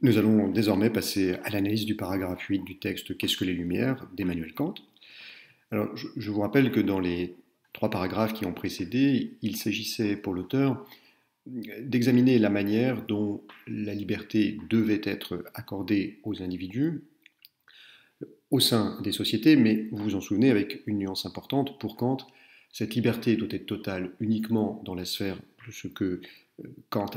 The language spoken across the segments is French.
Nous allons désormais passer à l'analyse du paragraphe 8 du texte Qu'est-ce que les Lumières d'Emmanuel Kant. Alors, je vous rappelle que dans les trois paragraphes qui ont précédé, il s'agissait pour l'auteur d'examiner la manière dont la liberté devait être accordée aux individus au sein des sociétés, mais vous vous en souvenez avec une nuance importante, pour Kant, cette liberté doit être totale uniquement dans la sphère de ce que Kant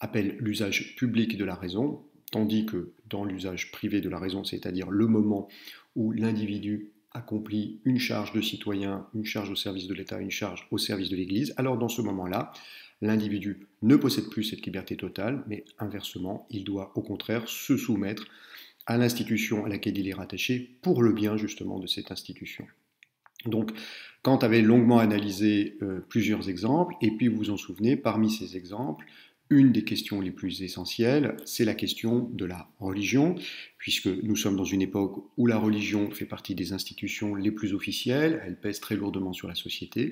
appelle l'usage public de la raison, tandis que dans l'usage privé de la raison, c'est-à-dire le moment où l'individu accomplit une charge de citoyen, une charge au service de l'État, une charge au service de l'Église, alors dans ce moment-là, l'individu ne possède plus cette liberté totale, mais inversement, il doit au contraire se soumettre à l'institution à laquelle il est rattaché pour le bien justement de cette institution. Donc, Kant avait longuement analysé plusieurs exemples, et puis vous vous en souvenez, parmi ces exemples, une des questions les plus essentielles, c'est la question de la religion, puisque nous sommes dans une époque où la religion fait partie des institutions les plus officielles, elle pèse très lourdement sur la société,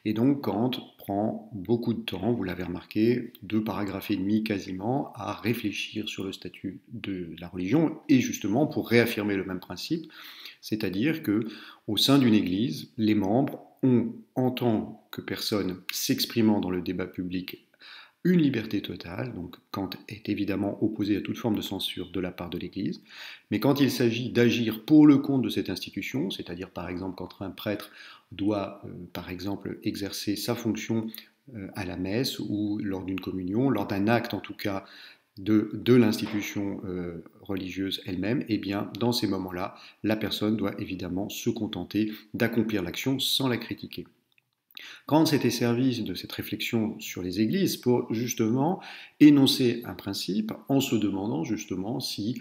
et donc Kant prend beaucoup de temps, vous l'avez remarqué, 2 paragraphes et demi quasiment, à réfléchir sur le statut de la religion, et justement pour réaffirmer le même principe, c'est-à-dire que au sein d'une église, les membres ont, en tant que personnes s'exprimant dans le débat public, une liberté totale, donc Kant est évidemment opposé à toute forme de censure de la part de l'Église, mais quand il s'agit d'agir pour le compte de cette institution, c'est-à-dire par exemple quand un prêtre doit par exemple exercer sa fonction à la messe ou lors d'une communion, lors d'un acte en tout cas de l'institution religieuse elle-même, et bien dans ces moments-là, la personne doit évidemment se contenter d'accomplir l'action sans la critiquer. Kant s'était servi de cette réflexion sur les églises pour justement énoncer un principe en se demandant justement si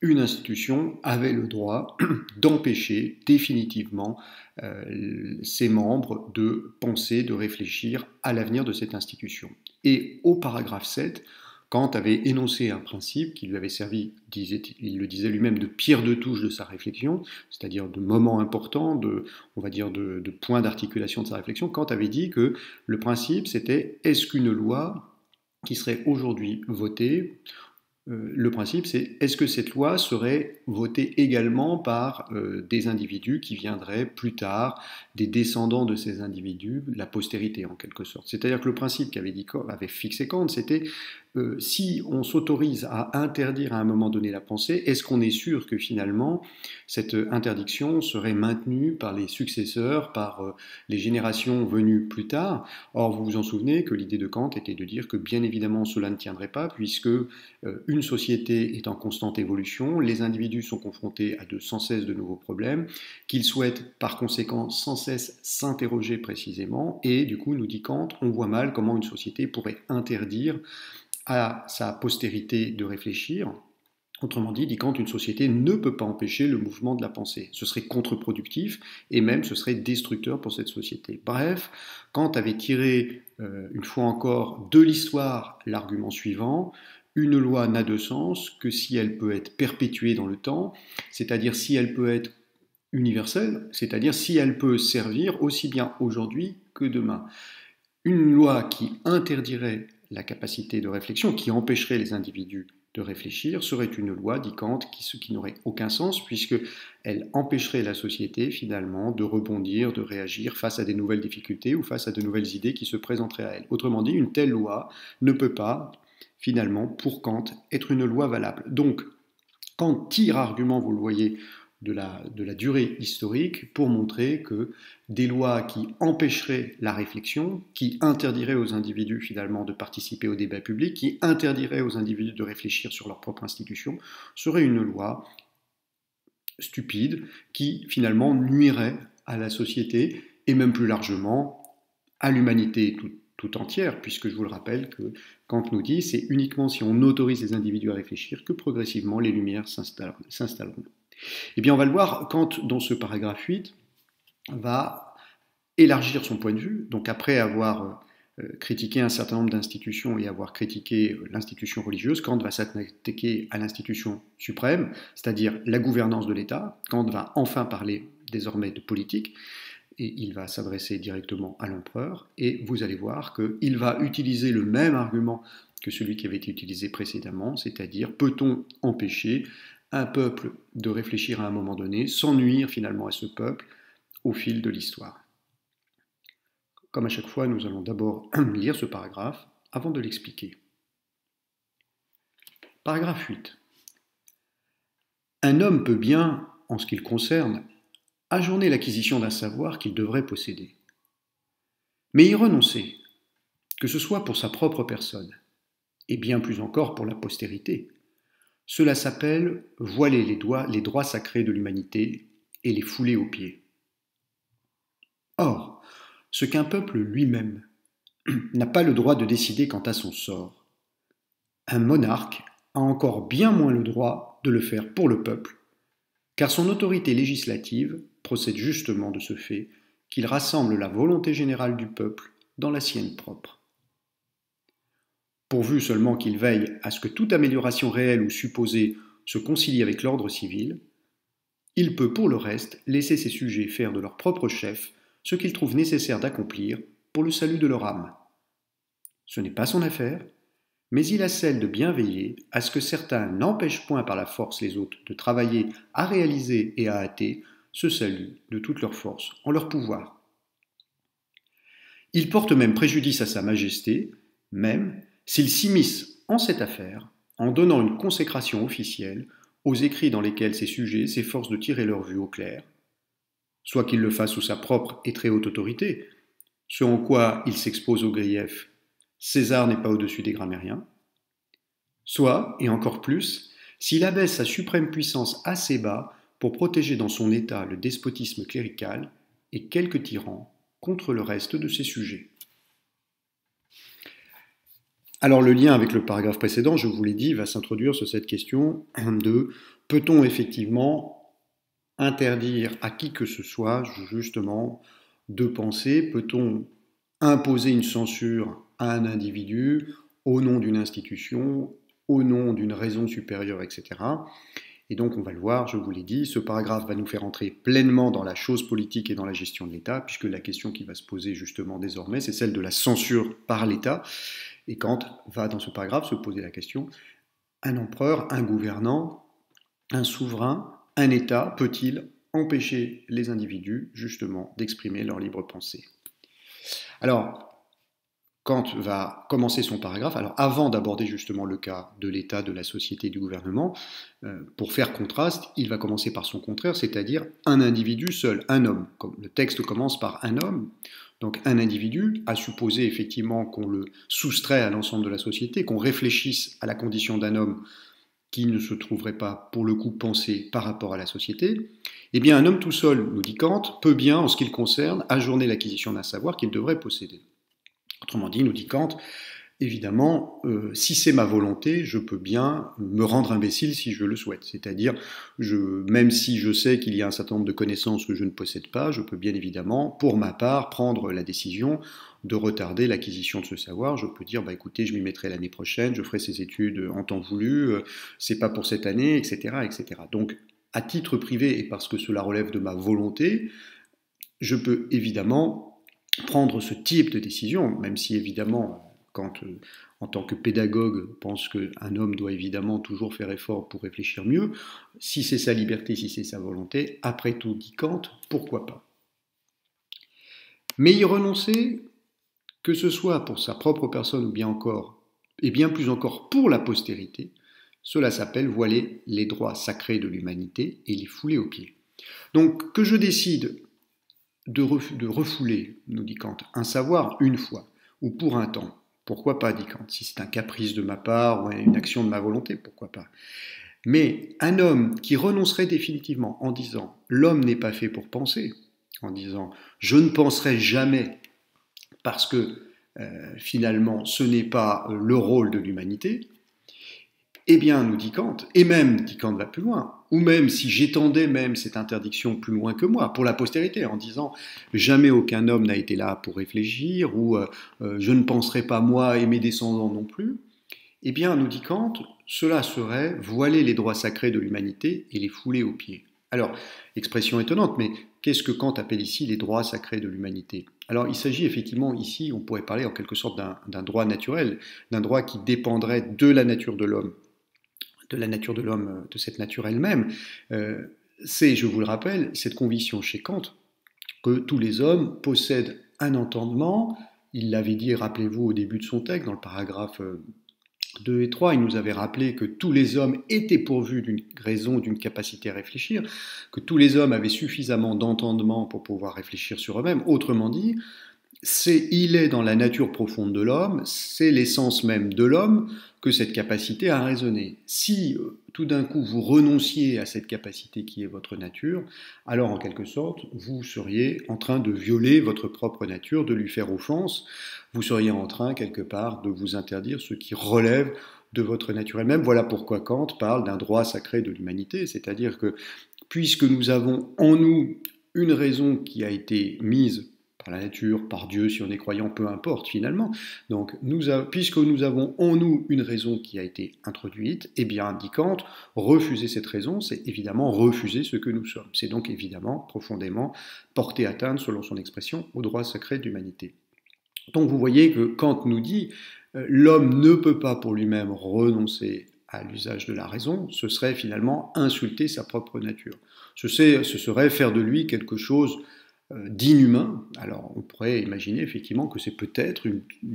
une institution avait le droit d'empêcher définitivement ses membres de penser, de réfléchir à l'avenir de cette institution. Et au paragraphe 7, Kant avait énoncé un principe qui lui avait servi, il le disait lui-même, de pierre de touche de sa réflexion, c'est-à-dire de moment important, on va dire de point d'articulation de sa réflexion. Kant avait dit que le principe, c'était est-ce qu'une loi qui serait aujourd'hui votée, le principe, c'est est-ce que cette loi serait votée également par des individus qui viendraient plus tard, des descendants de ces individus, la postérité en quelque sorte. C'est-à-dire que le principe qu'avait fixé Kant, c'était si on s'autorise à interdire à un moment donné la pensée, est-ce qu'on est sûr que finalement cette interdiction serait maintenue par les successeurs, par les générations venues plus tard? Or, vous vous en souvenez que l'idée de Kant était de dire que bien évidemment cela ne tiendrait pas, puisque une société est en constante évolution, les individus sont confrontés à sans cesse de nouveaux problèmes, qu'ils souhaitent par conséquent sans cesse s'interroger précisément, et du coup, nous dit Kant, on voit mal comment une société pourrait interdire à sa postérité de réfléchir. Autrement dit Kant, une société ne peut pas empêcher le mouvement de la pensée. Ce serait contre-productif et même ce serait destructeur pour cette société. Bref, Kant avait tiré, une fois encore, de l'histoire l'argument suivant. Une loi n'a de sens que si elle peut être perpétuée dans le temps, c'est-à-dire si elle peut être universelle, c'est-à-dire si elle peut servir aussi bien aujourd'hui que demain. Une loi qui interdirait la capacité de réflexion, qui empêcherait les individus de réfléchir, serait une loi, dit Kant, qui n'aurait aucun sens, puisqu'elle empêcherait la société, finalement, de rebondir, de réagir face à des nouvelles difficultés ou face à de nouvelles idées qui se présenteraient à elle. Autrement dit, une telle loi ne peut pas, finalement, pour Kant, être une loi valable. Donc, Kant tire argument, vous le voyez, de la durée historique pour montrer que des lois qui empêcheraient la réflexion, qui interdiraient aux individus finalement de participer au débat public, qui interdiraient aux individus de réfléchir sur leur propre institution, seraient une loi stupide qui finalement nuirait à la société et même plus largement à l'humanité tout entière, puisque je vous le rappelle que Kant nous dit c'est uniquement si on autorise les individus à réfléchir que progressivement les lumières s'installeront. Eh bien, on va le voir, Kant, dans ce paragraphe 8, va élargir son point de vue. Donc, après avoir critiqué un certain nombre d'institutions et avoir critiqué l'institution religieuse, Kant va s'attaquer à l'institution suprême, c'est-à-dire la gouvernance de l'État. Kant va enfin parler désormais de politique et il va s'adresser directement à l'empereur. Et vous allez voir qu'il va utiliser le même argument que celui qui avait été utilisé précédemment, c'est-à-dire peut-on empêcher un peuple de réfléchir à un moment donné sans nuire finalement à ce peuple au fil de l'histoire. Comme à chaque fois, nous allons d'abord lire ce paragraphe avant de l'expliquer. Paragraphe 8. Un homme peut bien, en ce qui le concerne, ajourner l'acquisition d'un savoir qu'il devrait posséder. Mais y renoncer, que ce soit pour sa propre personne, et bien plus encore pour la postérité, cela s'appelle voiler les droits sacrés de l'humanité et les fouler aux pieds. Or, ce qu'un peuple lui-même n'a pas le droit de décider quant à son sort, un monarque a encore bien moins le droit de le faire pour le peuple, car son autorité législative procède justement de ce fait qu'il rassemble la volonté générale du peuple dans la sienne propre. Pourvu seulement qu'il veille à ce que toute amélioration réelle ou supposée se concilie avec l'ordre civil, il peut pour le reste laisser ses sujets faire de leur propre chef ce qu'ils trouvent nécessaire d'accomplir pour le salut de leur âme. Ce n'est pas son affaire, mais il a celle de bien veiller à ce que certains n'empêchent point par la force les autres de travailler à réaliser et à hâter ce salut de toute leur force en leur pouvoir. Il porte même préjudice à sa majesté, même s'il s'immisce en cette affaire en donnant une consécration officielle aux écrits dans lesquels ses sujets s'efforcent de tirer leur vue au clair, soit qu'il le fasse sous sa propre et très haute autorité, ce en quoi il s'expose au grief « César n'est pas au-dessus des grammairiens », soit, et encore plus, s'il abaisse sa suprême puissance assez bas pour protéger dans son état le despotisme clérical et quelques tyrans contre le reste de ses sujets. Alors le lien avec le paragraphe précédent, je vous l'ai dit, va s'introduire sur cette question de peut-on effectivement interdire à qui que ce soit justement de penser, peut-on imposer une censure à un individu au nom d'une institution, au nom d'une raison supérieure, etc. Et donc on va le voir, je vous l'ai dit, ce paragraphe va nous faire entrer pleinement dans la chose politique et dans la gestion de l'État, puisque la question qui va se poser justement désormais, c'est celle de la censure par l'État. Et Kant va dans ce paragraphe se poser la question, un empereur, un gouvernant, un souverain, un État peut-il empêcher les individus justement d'exprimer leur libre pensée? Alors, Kant va commencer son paragraphe, alors avant d'aborder justement le cas de l'État, de la société, du gouvernement, pour faire contraste, il va commencer par son contraire, c'est-à-dire un individu seul, un homme. Le texte commence par un homme, donc un individu, à supposer effectivement qu'on le soustrait à l'ensemble de la société, qu'on réfléchisse à la condition d'un homme qui ne se trouverait pas, pour le coup, pensé par rapport à la société, eh bien un homme tout seul, nous dit Kant, peut bien, en ce qui le concerne, ajourner l'acquisition d'un savoir qu'il devrait posséder. Autrement dit, nous dit Kant, évidemment, si c'est ma volonté, je peux bien me rendre imbécile si je le souhaite. C'est-à-dire, même si je sais qu'il y a un certain nombre de connaissances que je ne possède pas, je peux bien évidemment, pour ma part, prendre la décision de retarder l'acquisition de ce savoir. Je peux dire, bah écoutez, je m'y mettrai l'année prochaine, je ferai ces études en temps voulu, c'est pas pour cette année, etc., etc. Donc, à titre privé et parce que cela relève de ma volonté, je peux évidemment prendre ce type de décision, même si évidemment, quand en tant que pédagogue pense qu'un homme doit évidemment toujours faire effort pour réfléchir mieux, si c'est sa liberté, si c'est sa volonté, après tout, dit Kant, pourquoi pas? Mais y renoncer, que ce soit pour sa propre personne ou bien encore, et bien plus encore pour la postérité, cela s'appelle voiler les droits sacrés de l'humanité et les fouler aux pieds. Donc que je décide de refouler, nous dit Kant, un savoir une fois, ou pour un temps, pourquoi pas, dit Kant, si c'est un caprice de ma part ou une action de ma volonté, pourquoi pas. Mais un homme qui renoncerait définitivement en disant « l'homme n'est pas fait pour penser », en disant « je ne penserai jamais parce que finalement ce n'est pas le rôle de l'humanité », eh bien, nous dit Kant, et même, dit Kant va plus loin, ou même si j'étendais même cette interdiction plus loin que moi, pour la postérité, en disant jamais aucun homme n'a été là pour réfléchir, ou je ne penserai pas moi et mes descendants non plus, eh bien, nous dit Kant, cela serait voiler les droits sacrés de l'humanité et les fouler aux pieds. Alors, expression étonnante, mais qu'est-ce que Kant appelle ici les droits sacrés de l'humanité? Alors, il s'agit effectivement ici, on pourrait parler en quelque sorte d'un droit naturel, d'un droit qui dépendrait de la nature de l'homme, de cette nature elle-même. C'est, je vous le rappelle, cette conviction chez Kant que tous les hommes possèdent un entendement. Il l'avait dit, rappelez-vous, au début de son texte, dans le paragraphe 2 et 3, il nous avait rappelé que tous les hommes étaient pourvus d'une raison, d'une capacité à réfléchir, que tous les hommes avaient suffisamment d'entendement pour pouvoir réfléchir sur eux-mêmes. Autrement dit, il est dans la nature profonde de l'homme, c'est l'essence même de l'homme que cette capacité à raisonner. Si tout d'un coup vous renonciez à cette capacité qui est votre nature, alors en quelque sorte vous seriez en train de violer votre propre nature, de lui faire offense, vous seriez en train quelque part de vous interdire ce qui relève de votre nature elle-même. Voilà pourquoi Kant parle d'un droit sacré de l'humanité, c'est-à-dire que puisque nous avons en nous une raison qui a été mise par la nature, par Dieu, si on est croyant, peu importe finalement. Donc, puisque nous avons en nous une raison qui a été introduite, eh bien, dit Kant, refuser cette raison, c'est évidemment refuser ce que nous sommes. C'est donc évidemment profondément porter atteinte, selon son expression, au droit sacré d'humanité. Donc, vous voyez que Kant nous dit, l'homme ne peut pas pour lui-même renoncer à l'usage de la raison, ce serait finalement insulter sa propre nature. Ce serait faire de lui quelque chose d'inhumain. Alors on pourrait imaginer effectivement que c'est peut-être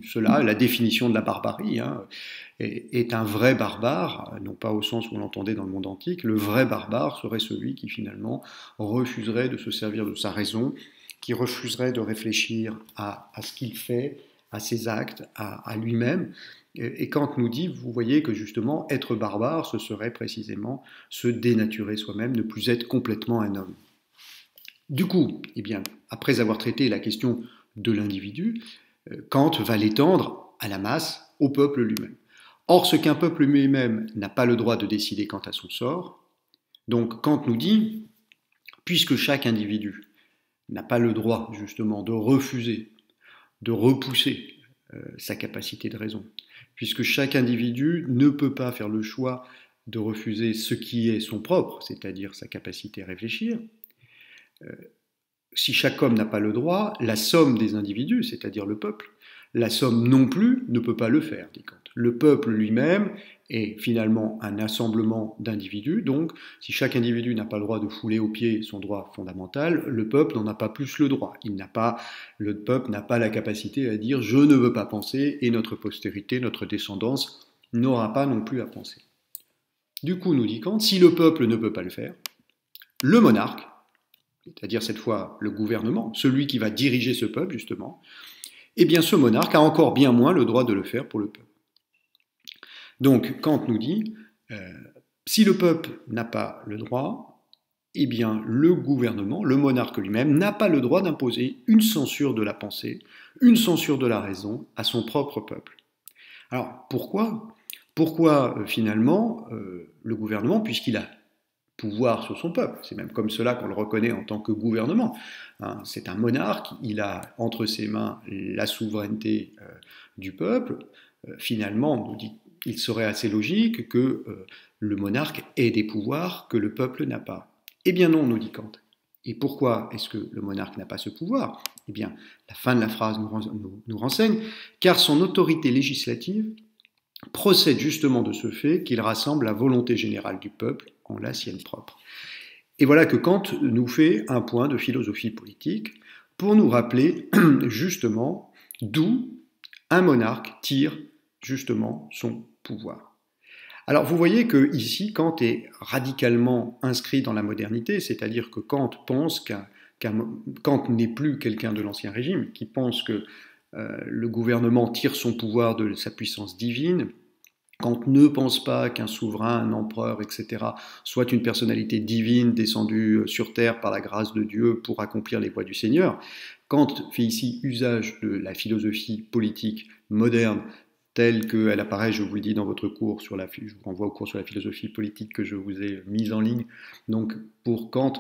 cela, la définition de la barbarie, hein, est un vrai barbare, non pas au sens où on l'entendait dans le monde antique. Le vrai barbare serait celui qui finalement refuserait de se servir de sa raison, qui refuserait de réfléchir à ce qu'il fait, à ses actes, à lui-même. Et Kant nous dit, vous voyez que justement être barbare, ce serait précisément se dénaturer soi-même, ne plus être complètement un homme. Du coup, eh bien, après avoir traité la question de l'individu, Kant va l'étendre à la masse, au peuple lui-même. Or, ce qu'un peuple lui-même n'a pas le droit de décider quant à son sort, donc Kant nous dit, puisque chaque individu n'a pas le droit justement de refuser, de repousser sa capacité de raison, puisque chaque individu ne peut pas faire le choix de refuser ce qui est son propre, c'est-à-dire sa capacité à réfléchir, si chaque homme n'a pas le droit, la somme des individus, c'est-à-dire le peuple, la somme non plus ne peut pas le faire, dit Kant. Le peuple lui-même est finalement un assemblement d'individus, donc si chaque individu n'a pas le droit de fouler aux pieds son droit fondamental, le peuple n'en a pas plus le droit. Le peuple n'a pas la capacité à dire « je ne veux pas penser » et notre postérité, notre descendance n'aura pas non plus à penser. Du coup, nous dit Kant, si le peuple ne peut pas le faire, le monarque, c'est-à-dire cette fois le gouvernement, celui qui va diriger ce peuple justement, eh bien ce monarque a encore bien moins le droit de le faire pour le peuple. Donc Kant nous dit, si le peuple n'a pas le droit, eh bien le gouvernement, le monarque lui-même, n'a pas le droit d'imposer une censure de la pensée, une censure de la raison à son propre peuple. Alors pourquoi finalement le gouvernement, puisqu'il a pouvoir sur son peuple. C'est même comme cela qu'on le reconnaît en tant que gouvernement. C'est un monarque, il a entre ses mains la souveraineté du peuple. Finalement, on nous dit, il serait assez logique que le monarque ait des pouvoirs que le peuple n'a pas. Eh bien non, nous dit Kant. Et pourquoi est-ce que le monarque n'a pas ce pouvoir? Eh bien, la fin de la phrase nous renseigne, car son autorité législative procède justement de ce fait qu'il rassemble la volonté générale du peuple en la sienne propre. Et voilà que Kant nous fait un point de philosophie politique pour nous rappeler justement d'où un monarque tire justement son pouvoir. Alors vous voyez que ici Kant est radicalement inscrit dans la modernité, c'est-à-dire que Kant pense Kant n'est plus quelqu'un de l'Ancien Régime, qui pense que le gouvernement tire son pouvoir de sa puissance divine. Kant ne pense pas qu'un souverain, un empereur, etc., soit une personnalité divine descendue sur terre par la grâce de Dieu pour accomplir les voies du Seigneur. Kant fait ici usage de la philosophie politique moderne telle qu'elle apparaît, je vous le dis dans votre cours, je vous renvoie au cours sur la philosophie politique que je vous ai mis en ligne. Donc pour Kant,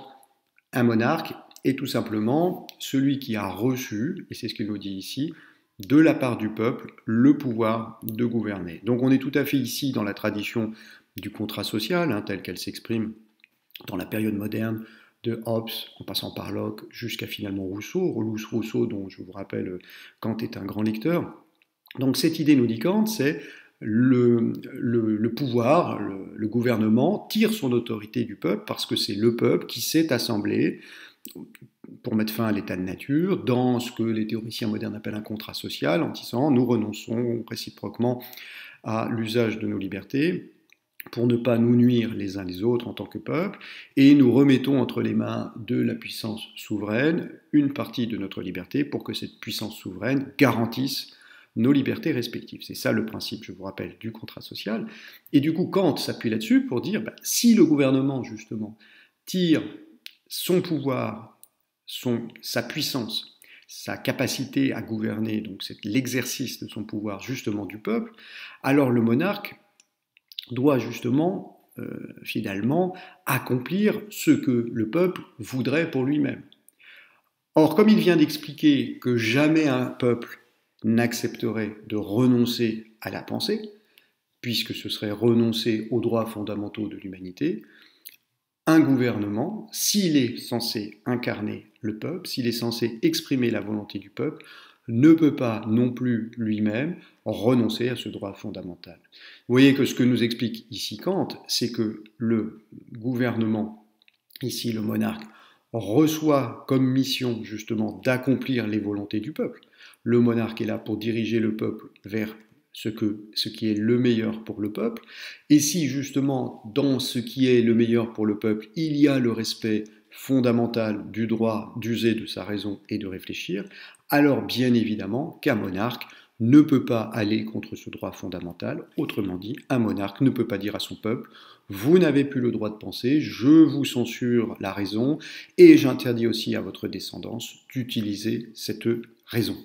un monarque est tout simplement celui qui a reçu, et c'est ce qu'il nous dit ici, de la part du peuple, le pouvoir de gouverner. Donc on est tout à fait ici dans la tradition du contrat social, tel qu'elle s'exprime dans la période moderne, de Hobbes, en passant par Locke, jusqu'à finalement Rousseau, dont je vous rappelle, Kant est un grand lecteur. Donc cette idée, nous dit Kant, c'est le pouvoir, le gouvernement tire son autorité du peuple parce que c'est le peuple qui s'est assemblé pour mettre fin à l'état de nature, dans ce que les théoriciens modernes appellent un contrat social, en disant nous renonçons réciproquement à l'usage de nos libertés pour ne pas nous nuire les uns les autres en tant que peuple, et nous remettons entre les mains de la puissance souveraine une partie de notre liberté pour que cette puissance souveraine garantisse nos libertés respectives. C'est ça le principe, je vous rappelle, du contrat social. Et du coup, Kant s'appuie là-dessus pour dire, si le gouvernement, justement, tire son pouvoir, sa puissance, sa capacité à gouverner, donc c'est l'exercice de son pouvoir justement du peuple, alors le monarque doit justement, finalement, accomplir ce que le peuple voudrait pour lui-même. Or, comme il vient d'expliquer que jamais un peuple n'accepterait de renoncer à la pensée, puisque ce serait renoncer aux droits fondamentaux de l'humanité, un gouvernement, s'il est censé incarner le peuple, s'il est censé exprimer la volonté du peuple, ne peut pas non plus lui-même renoncer à ce droit fondamental. Vous voyez que ce que nous explique ici Kant, c'est que le gouvernement, ici le monarque, reçoit comme mission justement d'accomplir les volontés du peuple. Le monarque est là pour diriger le peuple vers ce qui est le meilleur pour le peuple. Et si justement dans ce qui est le meilleur pour le peuple, il y a le respect fondamental du droit d'user de sa raison et de réfléchir, alors bien évidemment qu'un monarque ne peut pas aller contre ce droit fondamental. Autrement dit, un monarque ne peut pas dire à son peuple « Vous n'avez plus le droit de penser, je vous censure la raison et j'interdis aussi à votre descendance d'utiliser cette raison. »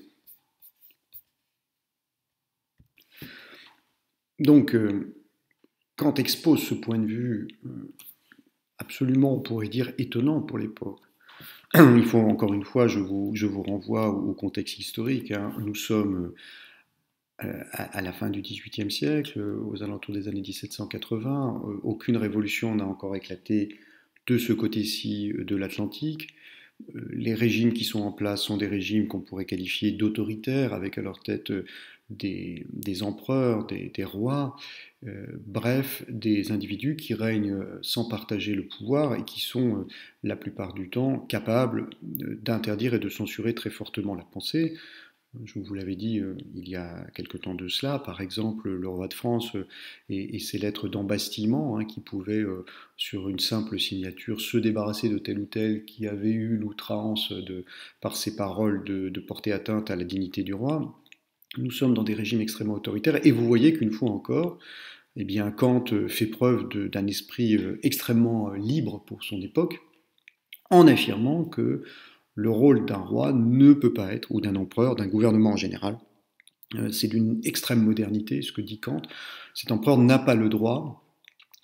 Donc, Kant expose ce point de vue absolument, on pourrait dire, étonnant pour l'époque. Il faut, encore une fois, je vous renvoie au contexte historique. Nous sommes à la fin du XVIIIe siècle, aux alentours des années 1780. Aucune révolution n'a encore éclaté de ce côté-ci de l'Atlantique. Les régimes qui sont en place sont des régimes qu'on pourrait qualifier d'autoritaires, avec à leur tête des empereurs, des rois, bref, des individus qui règnent sans partager le pouvoir et qui sont la plupart du temps capables d'interdire et de censurer très fortement la pensée. Je vous l'avais dit il y a quelque temps de cela, par exemple le roi de France et ses lettres d'embastillement qui pouvaient, sur une simple signature, se débarrasser de tel ou tel qui avait eu l'outrance par ses paroles de porter atteinte à la dignité du roi. Nous sommes dans des régimes extrêmement autoritaires et vous voyez qu'une fois encore, eh bien, Kant fait preuve d'un esprit extrêmement libre pour son époque en affirmant que le rôle d'un roi ne peut pas être, ou d'un empereur, d'un gouvernement en général. C'est d'une extrême modernité, ce que dit Kant. Cet empereur n'a pas le droit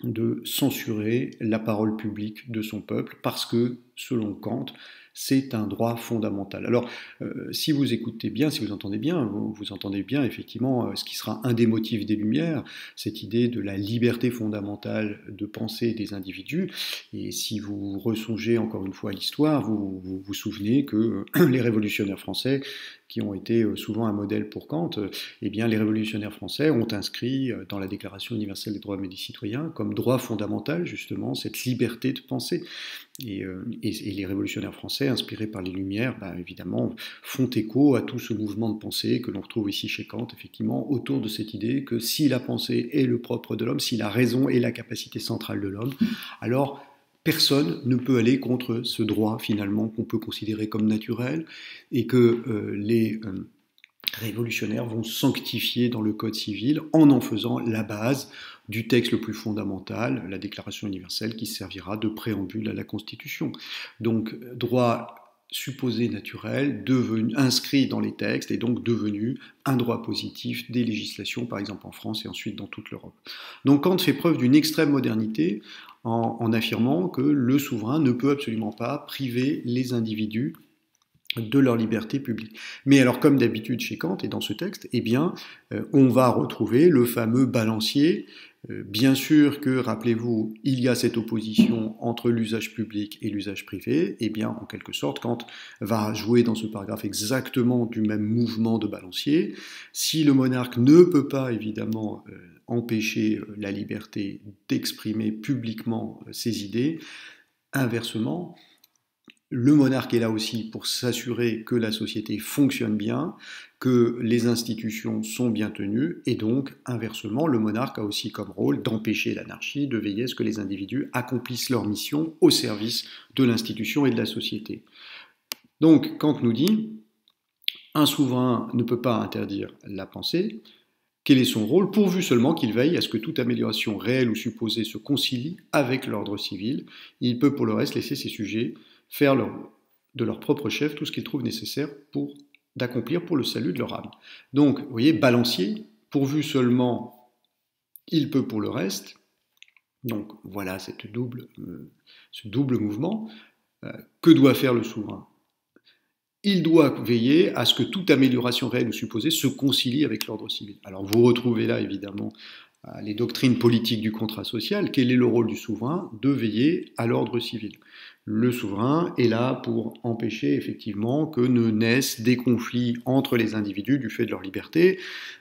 de censurer la parole publique de son peuple parce que, selon Kant, c'est un droit fondamental. Alors, si vous écoutez bien, si vous entendez bien, vous entendez bien effectivement ce qui sera un des motifs des Lumières, cette idée de la liberté fondamentale de pensée des individus. Et si vous ressongez encore une fois à l'histoire, vous vous souvenez que les révolutionnaires français, qui ont été souvent un modèle pour Kant, eh bien, les révolutionnaires français ont inscrit dans la Déclaration universelle des droits de l'homme et des citoyens comme droit fondamental justement cette liberté de penser. Et les révolutionnaires français, inspirés par les Lumières, évidemment, font écho à tout ce mouvement de pensée que l'on retrouve ici chez Kant, effectivement, autour de cette idée que si la pensée est le propre de l'homme, si la raison est la capacité centrale de l'homme, alors personne ne peut aller contre ce droit, finalement, qu'on peut considérer comme naturel, et que les révolutionnaires vont sanctifier dans le Code civil en faisant la base du texte le plus fondamental, la Déclaration universelle, qui servira de préambule à la Constitution. Donc, droit supposé naturel, inscrit dans les textes, et donc devenu un droit positif des législations, par exemple en France et ensuite dans toute l'Europe. Donc Kant fait preuve d'une extrême modernité en affirmant que le souverain ne peut absolument pas priver les individus de leur liberté publique. Mais alors, comme d'habitude chez Kant et dans ce texte, eh bien, on va retrouver le fameux balancier Bien sûr que, rappelez-vous, il y a cette opposition entre l'usage public et l'usage privé, et bien en quelque sorte, Kant va jouer dans ce paragraphe exactement du même mouvement de balancier. Si le monarque ne peut pas évidemment empêcher la liberté d'exprimer publiquement ses idées, inversement, le monarque est là aussi pour s'assurer que la société fonctionne bien, que les institutions sont bien tenues, et donc, inversement, le monarque a aussi comme rôle d'empêcher l'anarchie, de veiller à ce que les individus accomplissent leur mission au service de l'institution et de la société. Donc, Kant nous dit, un souverain ne peut pas interdire la pensée. Quel est son rôle? Pourvu seulement qu'il veille à ce que toute amélioration réelle ou supposée se concilie avec l'ordre civil. Il peut pour le reste laisser ses sujets faire de leur propre chef tout ce qu'ils trouvent nécessaire d'accomplir pour le salut de leur âme. Donc, vous voyez, balancier, pourvu seulement il peut pour le reste. Donc voilà ce double mouvement. Que doit faire le souverain? Il doit veiller à ce que toute amélioration réelle ou supposée se concilie avec l'ordre civil. Alors vous retrouvez là évidemment les doctrines politiques du contrat social. Quel est le rôle du souverain? De veiller à l'ordre civil. Le souverain est là pour empêcher effectivement que ne naissent des conflits entre les individus du fait de leur liberté.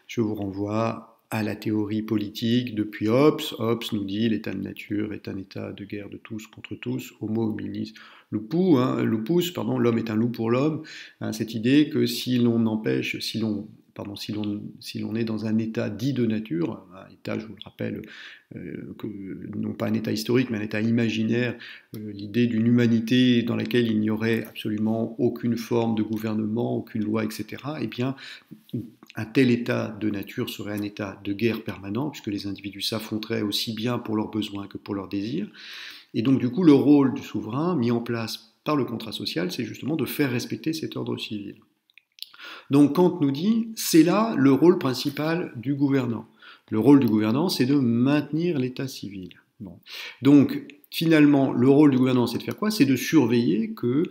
Je vous renvoie à la théorie politique depuis Hobbes. Hobbes nous dit l'état de nature est un état de guerre de tous contre tous, homo hominis lupus, l'homme est un loup pour l'homme. Cette idée que si l'on empêche, si l'on est dans un état dit de nature, un état, je vous le rappelle, non pas un état historique, mais un état imaginaire, l'idée d'une humanité dans laquelle il n'y aurait absolument aucune forme de gouvernement, aucune loi, etc., eh bien, un tel état de nature serait un état de guerre permanent, puisque les individus s'affronteraient aussi bien pour leurs besoins que pour leurs désirs. Et donc, du coup, le rôle du souverain, mis en place par le contrat social, c'est justement de faire respecter cet ordre civil. Donc Kant nous dit, c'est là le rôle principal du gouvernant. Le rôle du gouvernant, c'est de maintenir l'état civil. Bon. Donc finalement, le rôle du gouvernant, c'est de faire quoi? C'est de surveiller que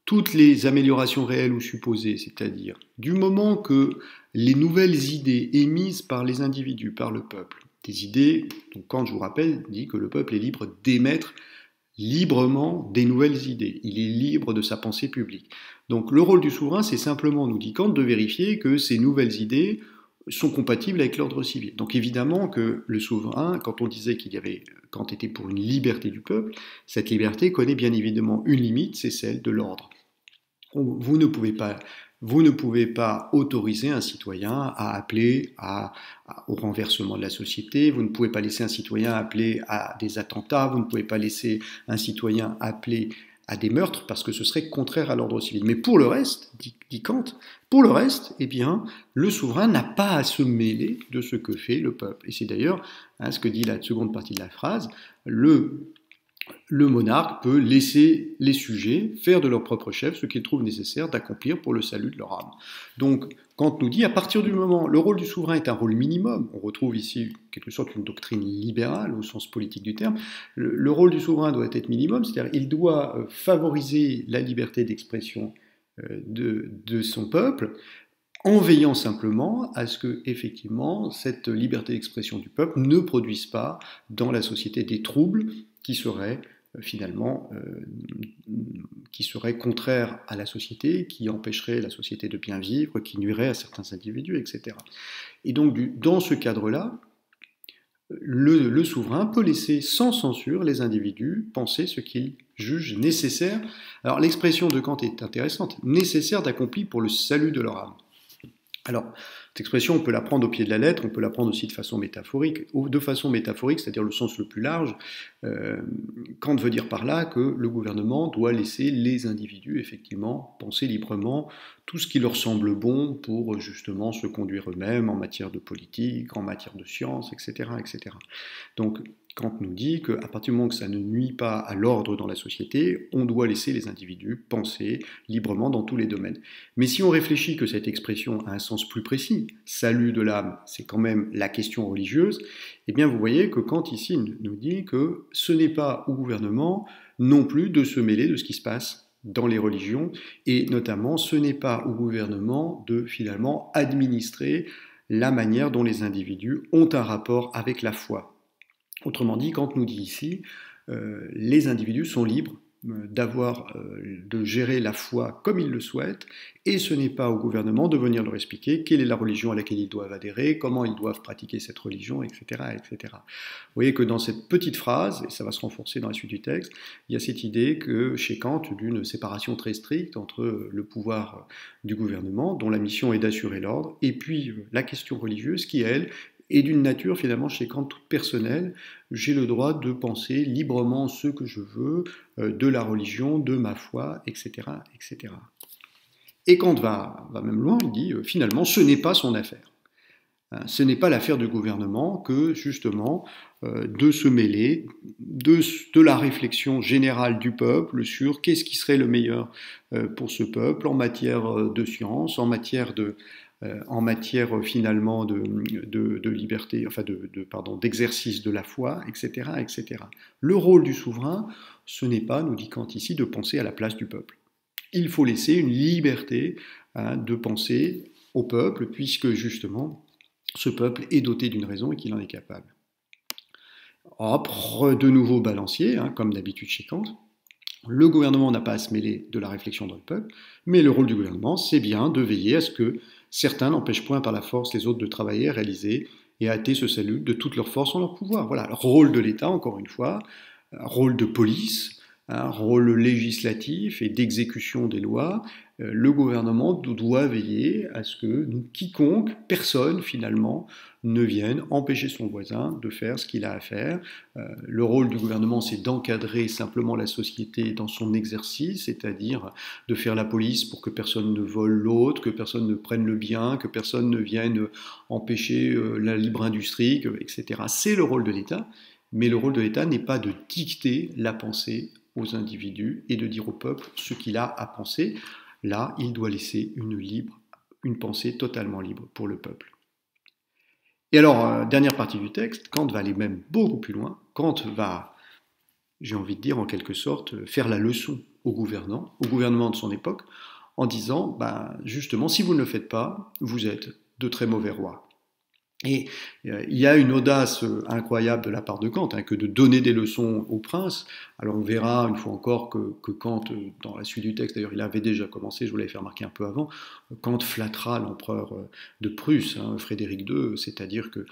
toutes les améliorations réelles ou supposées, c'est-à-dire du moment que les nouvelles idées émises par les individus, par le peuple, des idées, donc Kant, je vous rappelle, dit que le peuple est libre d'émettre librement des nouvelles idées. Il est libre de sa pensée publique. Donc le rôle du souverain, c'est simplement, nous dit Kant, de vérifier que ces nouvelles idées sont compatibles avec l'ordre civil. Donc évidemment que le souverain, quand on disait Kant était pour une liberté du peuple, cette liberté connaît bien évidemment une limite, c'est celle de l'ordre. Vous ne pouvez pas autoriser un citoyen à appeler au renversement de la société, vous ne pouvez pas laisser un citoyen appeler à des attentats, vous ne pouvez pas laisser un citoyen appeler à des meurtres parce que ce serait contraire à l'ordre civil. Mais pour le reste, dit Kant, pour le reste, eh bien, le souverain n'a pas à se mêler de ce que fait le peuple. Et c'est d'ailleurs ce que dit la seconde partie de la phrase, le monarque peut laisser les sujets faire de leur propre chef ce qu'ils trouvent nécessaire d'accomplir pour le salut de leur âme. Donc, Kant nous dit, à partir du moment, le rôle du souverain est un rôle minimum, on retrouve ici, en quelque sorte, une doctrine libérale au sens politique du terme, le rôle du souverain doit être minimum, c'est-à-dire il doit favoriser la liberté d'expression de son peuple, en veillant simplement à ce que, effectivement, cette liberté d'expression du peuple ne produise pas dans la société des troubles qui seraient finalement contraires à la société, qui empêcheraient la société de bien vivre, qui nuiraient à certains individus, etc. Et donc, dans ce cadre-là, le souverain peut laisser sans censure les individus penser ce qu'ils jugent nécessaire. Alors l'expression de Kant est intéressante, nécessaire d'accomplir pour le salut de leur âme. Alors, cette expression, on peut la prendre au pied de la lettre, on peut la prendre aussi de façon métaphorique, c'est-à-dire le sens le plus large. Kant veut dire par là que le gouvernement doit laisser les individus, effectivement, penser librement tout ce qui leur semble bon pour justement se conduire eux-mêmes en matière de politique, en matière de science, etc., etc. Donc, Kant nous dit qu'à partir du moment que ça ne nuit pas à l'ordre dans la société, on doit laisser les individus penser librement dans tous les domaines. Mais si on réfléchit que cette expression a un sens plus précis, salut de l'âme, c'est quand même la question religieuse, eh bien vous voyez que Kant ici nous dit que ce n'est pas au gouvernement non plus de se mêler de ce qui se passe dans les religions, et notamment ce n'est pas au gouvernement de finalement administrer la manière dont les individus ont un rapport avec la foi. Autrement dit, Kant nous dit ici, les individus sont libres de gérer la foi comme ils le souhaitent, et ce n'est pas au gouvernement de venir leur expliquer quelle est la religion à laquelle ils doivent adhérer, comment ils doivent pratiquer cette religion, etc., etc. Vous voyez que dans cette petite phrase, et ça va se renforcer dans la suite du texte, il y a cette idée que chez Kant, d'une séparation très stricte entre le pouvoir du gouvernement, dont la mission est d'assurer l'ordre, et puis la question religieuse qui, elle, est d'une nature finalement chez Kant toute personnelle. J'ai le droit de penser librement ce que je veux, de la religion, de ma foi, etc. etc. Et Kant va même loin, il dit finalement ce n'est pas son affaire. Ce n'est pas l'affaire du gouvernement que justement de se mêler de la réflexion générale du peuple sur qu'est-ce qui serait le meilleur pour ce peuple en matière de science, en matière finalement de liberté, enfin d'exercice de la foi, etc., etc. Le rôle du souverain, ce n'est pas, nous dit Kant ici, de penser à la place du peuple. Il faut laisser une liberté de penser au peuple, puisque justement, ce peuple est doté d'une raison et qu'il en est capable. Hop, de nouveau balancier, comme d'habitude chez Kant. Le gouvernement n'a pas à se mêler de la réflexion dans le peuple, mais le rôle du gouvernement, c'est bien de veiller à ce que certains n'empêchent point par la force les autres de travailler, réaliser et hâter ce salut de toute leur force en leur pouvoir. Voilà, le rôle de l'État, encore une fois, rôle de police, un rôle législatif et d'exécution des lois. Le gouvernement doit veiller à ce que quiconque, personne finalement, ne vienne empêcher son voisin de faire ce qu'il a à faire. Le rôle du gouvernement, c'est d'encadrer simplement la société dans son exercice, c'est-à-dire de faire la police pour que personne ne vole l'autre, que personne ne prenne le bien, que personne ne vienne empêcher la libre industrie, etc. C'est le rôle de l'État, mais le rôle de l'État n'est pas de dicter la pensée aux individus et de dire au peuple ce qu'il a à penser. Là, il doit laisser une pensée totalement libre pour le peuple. Et alors, dernière partie du texte, Kant va aller même beaucoup plus loin. Kant va, j'ai envie de dire en quelque sorte, faire la leçon au gouvernement de son époque, en disant, justement, si vous ne le faites pas, vous êtes de très mauvais rois. Et il y a une audace incroyable de la part de Kant, que de donner des leçons au prince. Alors on verra une fois encore que Kant, dans la suite du texte, d'ailleurs il avait déjà commencé, je vous l'avais fait remarquer un peu avant, Kant flattera l'empereur de Prusse, Frédéric II, c'est-à-dire que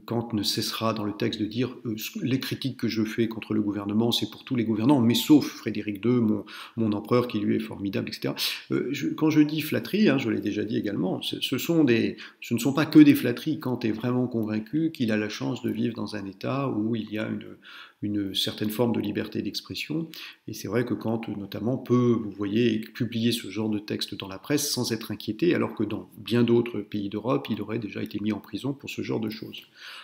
Kant ne cessera dans le texte de dire les critiques que je fais contre le gouvernement, c'est pour tous les gouvernants, mais sauf Frédéric II, mon empereur qui lui est formidable, etc. Quand je dis flatterie, je l'ai déjà dit également, ce ne sont pas que des flatteries. Kant est vraiment convaincu qu'il a la chance de vivre dans un État où il y a une certaine forme de liberté d'expression. Et c'est vrai que Kant, notamment, peut, vous voyez, publier ce genre de texte dans la presse sans être inquiété, alors que dans bien d'autres pays d'Europe, il aurait déjà été mis en prison pour ce genre de choses.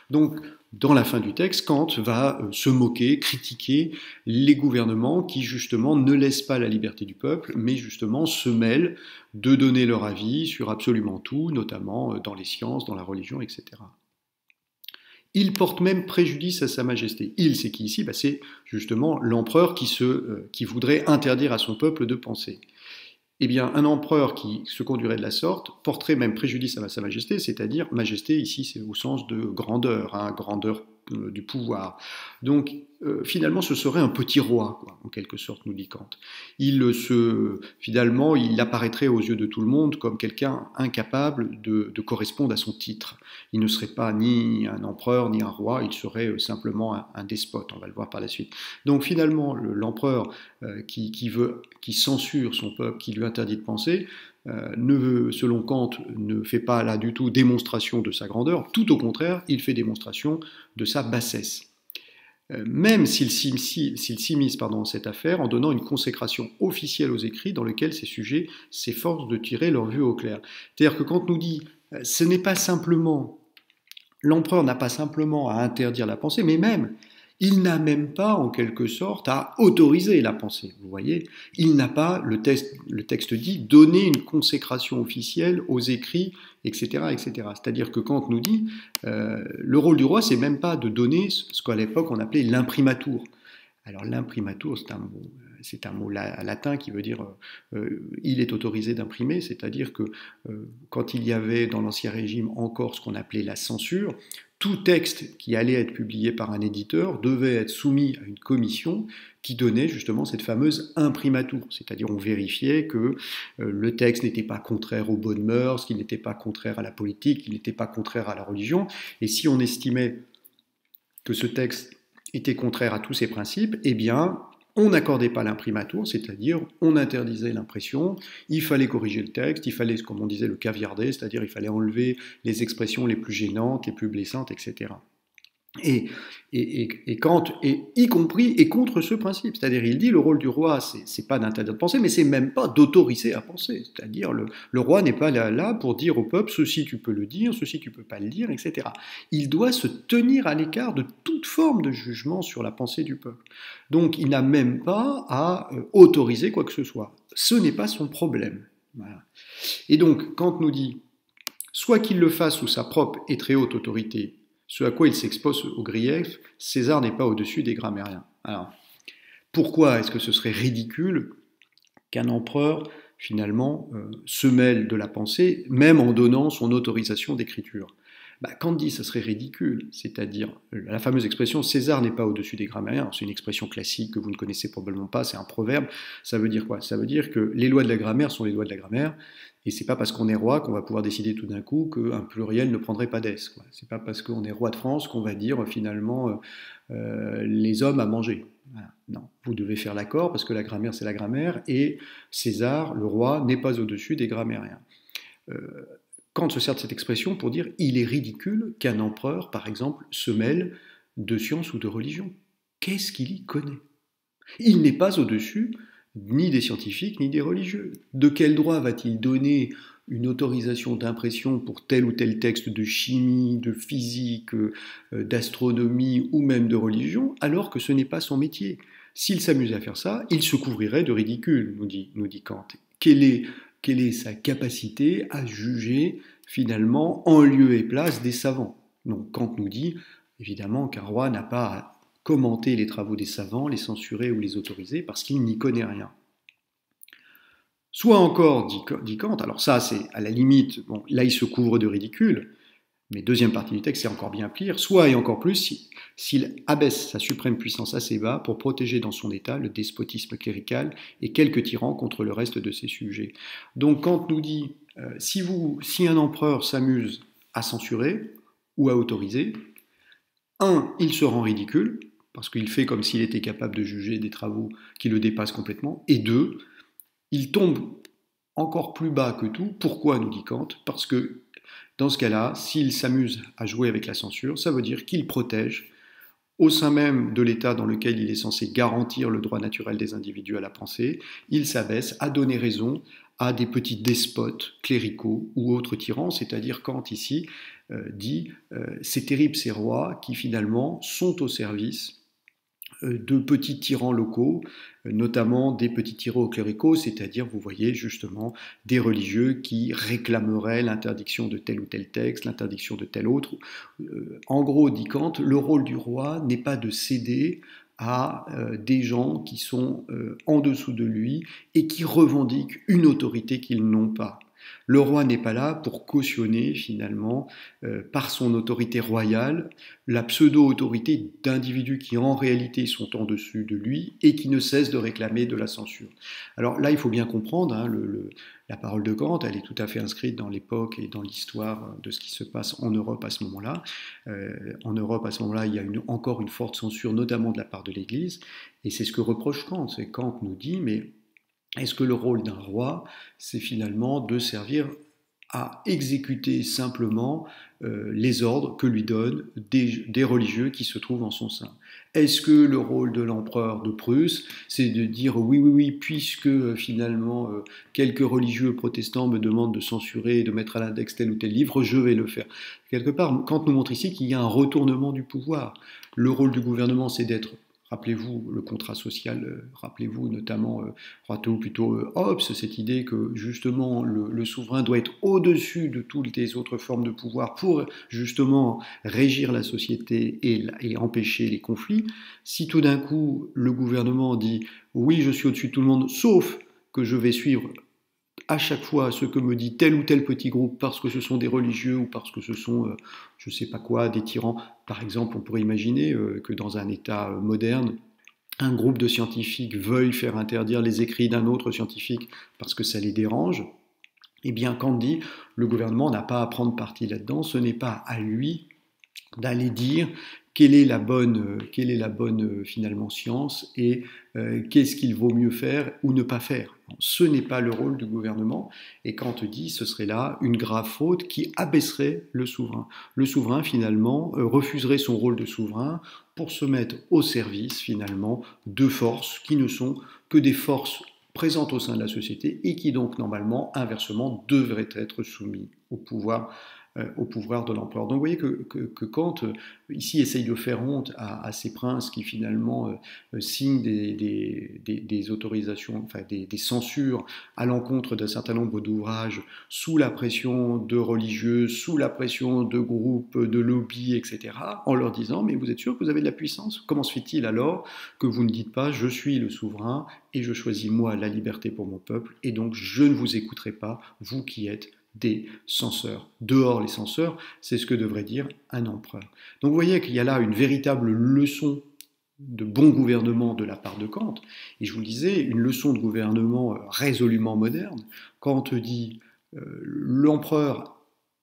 Donc, dans la fin du texte, Kant va se moquer, critiquer les gouvernements qui, justement, ne laissent pas la liberté du peuple, mais justement se mêlent de donner leur avis sur absolument tout, notamment dans les sciences, dans la religion, etc. Il porte même préjudice à sa majesté. Il, c'est qui ici? C'est justement l'empereur qui voudrait interdire à son peuple de penser. Eh bien, un empereur qui se conduirait de la sorte porterait même préjudice à sa majesté, c'est-à-dire majesté ici c'est au sens de grandeur, grandeur du pouvoir. Donc finalement ce serait un petit roi, en quelque sorte, nous dit Kant. Finalement il apparaîtrait aux yeux de tout le monde comme quelqu'un incapable de correspondre à son titre. Il ne serait pas ni un empereur ni un roi, il serait simplement un despote, on va le voir par la suite. Donc finalement l'empereur qui censure son peuple, qui lui interdit de penser, selon Kant, ne fait pas là du tout démonstration de sa grandeur, tout au contraire, il fait démonstration de sa bassesse. Même s'il s'immisce dans cette affaire en donnant une consécration officielle aux écrits dans lesquels ces sujets s'efforcent de tirer leur vue au clair. C'est-à-dire que Kant nous dit, ce n'est pas simplement, l'empereur n'a pas simplement à interdire la pensée, mais même, il n'a même pas, en quelque sorte, à autoriser la pensée. Vous voyez, il n'a pas, le texte dit, donner une consécration officielle aux écrits, etc., etc. C'est-à-dire que Kant nous dit, le rôle du roi, c'est même pas de donner ce qu'à l'époque on appelait l'imprimatur. Alors l'imprimatur, c'est un mot latin qui veut dire il est autorisé d'imprimer, c'est-à-dire que quand il y avait dans l'Ancien Régime encore ce qu'on appelait la censure, tout texte qui allait être publié par un éditeur devait être soumis à une commission qui donnait justement cette fameuse imprimatur, c'est-à-dire on vérifiait que le texte n'était pas contraire aux bonnes mœurs, qu'il n'était pas contraire à la politique, qu'il n'était pas contraire à la religion, et si on estimait que ce texte était contraire à tous ces principes, eh bien, on n'accordait pas l'imprimatur, c'est-à-dire on interdisait l'impression, il fallait corriger le texte, il fallait, comme on disait, le caviarder, c'est-à-dire il fallait enlever les expressions les plus gênantes, les plus blessantes, etc. Et Kant est y compris et contre ce principe, c'est-à-dire il dit le rôle du roi, c'est pas d'interdire de penser, mais c'est même pas d'autoriser à penser, c'est-à-dire le roi n'est pas là pour dire au peuple ceci tu peux le dire, ceci tu peux pas le dire, etc. Il doit se tenir à l'écart de toute forme de jugement sur la pensée du peuple. Donc il n'a même pas à autoriser quoi que ce soit. Ce n'est pas son problème. Voilà. Et donc Kant nous dit soit qu'il le fasse sous sa propre et très haute autorité, ce à quoi il s'expose au grief, César n'est pas au-dessus des grammairiens. Alors, pourquoi est-ce que ce serait ridicule qu'un empereur, finalement, se mêle de la pensée, même en donnant son autorisation d'écriture? Kant dit que ce serait ridicule, c'est-à-dire la fameuse expression « César n'est pas au-dessus des grammairiens », c'est une expression classique que vous ne connaissez probablement pas, c'est un proverbe, ça veut dire quoi? Ça veut dire que les lois de la grammaire sont les lois de la grammaire, et c'est pas parce qu'on est roi qu'on va pouvoir décider tout d'un coup qu'un pluriel ne prendrait pas d'es. C'est pas parce qu'on est roi de France qu'on va dire finalement les hommes à manger. Voilà. Non, vous devez faire l'accord parce que la grammaire c'est la grammaire et César, le roi, n'est pas au-dessus des grammairiens. Kant se sert de cette expression pour dire il est ridicule qu'un empereur, par exemple, se mêle de science ou de religion. Qu'est-ce qu'il y connaît? Il n'est pas au-dessus ni des scientifiques, ni des religieux. De quel droit va-t-il donner une autorisation d'impression pour tel ou tel texte de chimie, de physique, d'astronomie ou même de religion, alors que ce n'est pas son métier? S'il s'amusait à faire ça, il se couvrirait de ridicule, nous dit Kant. Quelle est sa capacité à juger finalement en lieu et place des savants? Donc Kant nous dit évidemment qu'un roi n'a pas à commenter les travaux des savants, les censurer ou les autoriser parce qu'il n'y connaît rien. Soit encore, dit Kant, alors ça c'est à la limite, bon, là il se couvre de ridicule, mais deuxième partie du texte c'est encore bien pire, soit et encore plus s'il abaisse sa suprême puissance assez bas pour protéger dans son état le despotisme clérical et quelques tyrans contre le reste de ses sujets. Donc Kant nous dit, si un empereur s'amuse à censurer ou à autoriser, il se rend ridicule, parce qu'il fait comme s'il était capable de juger des travaux qui le dépassent complètement, et deux, il tombe encore plus bas que tout. Pourquoi, nous dit Kant? Parce que dans ce cas-là, s'il s'amuse à jouer avec la censure, ça veut dire qu'il protège, au sein même de l'État dans lequel il est censé garantir le droit naturel des individus à la pensée, il s'abaisse à donner raison à des petits despotes cléricaux ou autres tyrans, c'est-à-dire Kant ici dit c'est terrible ces rois qui finalement sont au service de petits tyrans locaux, notamment des petits tyrans cléricaux, c'est-à-dire, vous voyez, justement, des religieux qui réclameraient l'interdiction de tel ou tel texte, l'interdiction de tel autre. En gros, dit Kant, le rôle du roi n'est pas de céder à des gens qui sont en dessous de lui et qui revendiquent une autorité qu'ils n'ont pas. Le roi n'est pas là pour cautionner finalement par son autorité royale la pseudo-autorité d'individus qui en réalité sont en dessus de lui et qui ne cessent de réclamer de la censure. Alors là il faut bien comprendre, hein, la parole de Kant elle est tout à fait inscrite dans l'époque et dans l'histoire de ce qui se passe en Europe à ce moment-là. En Europe à ce moment-là il y a encore une forte censure notamment de la part de l'Église et c'est ce que reproche Kant. Kant nous dit mais est-ce que le rôle d'un roi, c'est finalement de servir à exécuter simplement les ordres que lui donnent des religieux qui se trouvent en son sein? Est-ce que le rôle de l'empereur de Prusse, c'est de dire oui, puisque finalement quelques religieux protestants me demandent de censurer et de mettre à l'index tel ou tel livre, je vais le faire? Quelque part, Kant nous montre ici qu'il y a un retournement du pouvoir. Le rôle du gouvernement, c'est d'être... Rappelez-vous le contrat social, rappelez-vous notamment, rappelez-vous plutôt Hobbes, cette idée que justement le souverain doit être au-dessus de toutes les autres formes de pouvoir pour justement régir la société et empêcher les conflits. Si tout d'un coup le gouvernement dit oui je suis au-dessus de tout le monde sauf que je vais suivre à chaque fois ce que me dit tel ou tel petit groupe parce que ce sont des religieux ou parce que ce sont, je ne sais pas quoi, des tyrans. Par exemple, on pourrait imaginer que dans un État moderne, un groupe de scientifiques veuille faire interdire les écrits d'un autre scientifique parce que ça les dérange. Eh bien, Kant dit, le gouvernement n'a pas à prendre parti là-dedans, ce n'est pas à lui d'aller dire quelle est la bonne finalement science et qu'est-ce qu'il vaut mieux faire ou ne pas faire. Ce n'est pas le rôle du gouvernement et Kant dit ce serait là une grave faute qui abaisserait le souverain. Le souverain finalement refuserait son rôle de souverain pour se mettre au service finalement de forces qui ne sont que des forces présentes au sein de la société et qui donc normalement inversement devraient être soumis au pouvoir de l'empereur. Donc vous voyez que Kant, ici, essaye de faire honte à ces princes qui finalement signent des autorisations, enfin des censures à l'encontre d'un certain nombre d'ouvrages sous la pression de religieux, sous la pression de groupes, de lobbies, etc., en leur disant, mais vous êtes sûr que vous avez de la puissance? Comment se fait-il alors que vous ne dites pas, je suis le souverain et je choisis moi la liberté pour mon peuple, et donc je ne vous écouterai pas, vous qui êtes des censeurs. Dehors les censeurs, c'est ce que devrait dire un empereur. Donc vous voyez qu'il y a là une véritable leçon de bon gouvernement de la part de Kant, et je vous le disais, une leçon de gouvernement résolument moderne. Kant dit l'empereur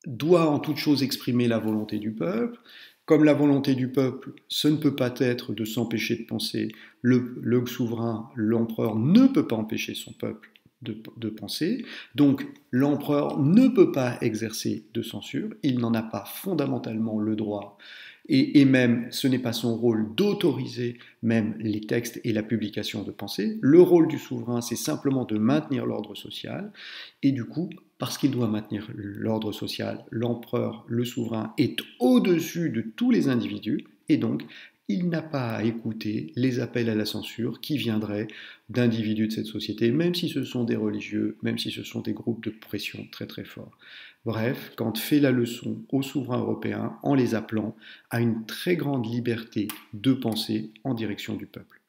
doit en toute chose exprimer la volonté du peuple. Comme la volonté du peuple, ce ne peut pas être de s'empêcher de penser, le souverain, l'empereur ne peut pas empêcher son peuple de penser. Donc l'empereur ne peut pas exercer de censure, il n'en a pas fondamentalement le droit, et même ce n'est pas son rôle d'autoriser même les textes et la publication de pensée. Le rôle du souverain, c'est simplement de maintenir l'ordre social, et du coup, parce qu'il doit maintenir l'ordre social, l'empereur, le souverain, est au-dessus de tous les individus, et donc il n'a pas à écouter les appels à la censure qui viendraient d'individus de cette société, même si ce sont des religieux, même si ce sont des groupes de pression très très forts. Bref, Kant fait la leçon aux souverains européens en les appelant à une très grande liberté de penser en direction du peuple.